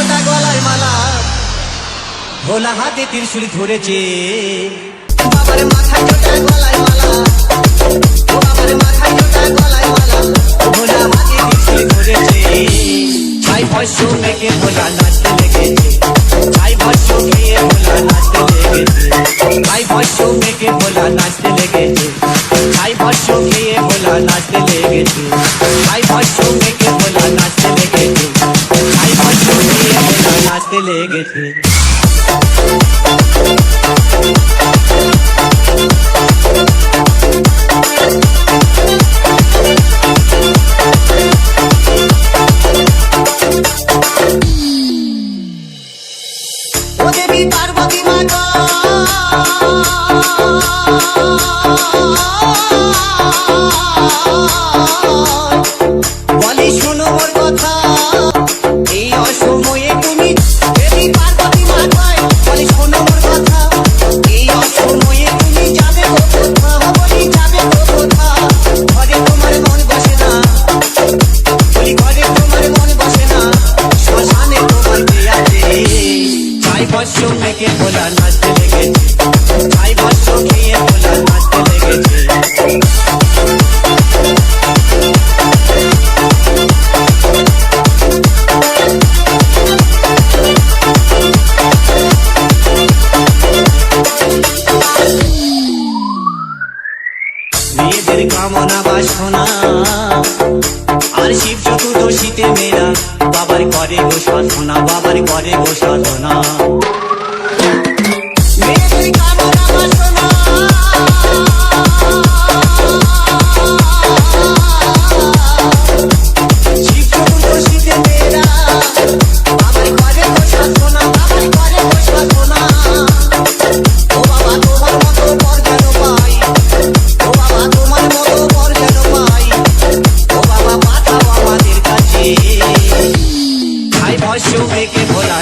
চোটা গলায় মালা, ভোলা হাতে ত্রিশূল ধরেছে। বাবার মাথায় চোটা গলায় মালা, ও বাবার মাথায় চোটা গলায় মালা, ভোলা হাতে ত্রিশূল ধরেছে। ছাই ভস্য মেখে ভোলা নাচতে লেগেছে, ছাই ভস্য খেয়ে ভোলা নাচতে লেগেছে, ছাই ভস্য মেখে ভোলা নাচতে লেগেছে, ছাই ভস্য খেয়ে ভোলা নাচতে লেগেছে, ছাই ভস্য মেখে ভোলা নাচতে লেগেছে, ছাই ভস্য খেয়ে ভোলা নাচতে লেগেছে। ও দেবী পার্বতী মাতা, বলি শোনো মোর কথা, এই অসময়ে তুমি দেবী পার্বতী মাতায়, বলি শোনো মোর কথা, এই অসময়ে তুমি যাবে গো কোথা, বলি যাবে গো কোথা, ঘরে তোমার মন বসে না, বলি ঘরে তোমার মন বসে না, শ্মশানে তোমার কে আছে। ছাই ভস্য মেখে ভোলা নাচতে লেগেছে, ছাই ভস্য খেয়ে ভোলা নাচতে লেগেছে। মেয়েদের কামনা বাসনা আর শিব চতুর্দশীতে মেয়েরা বাবার করে গো সাধনা, বাবার করে গো সাধনা। মেয়েদের কামনা বাসনা শিব চতুর্দশীতে মেয়েরা বাবার করে গো সাধনা, বাবার করে গো সাধনা। ও বাবা তোমার মতো বর যেন পাই, ও বাবা তোমার মতো বর যেন পাই, ও বাবা পাঠাও আমাদের কাছে। ছাই ভস্য মেখে ভোলা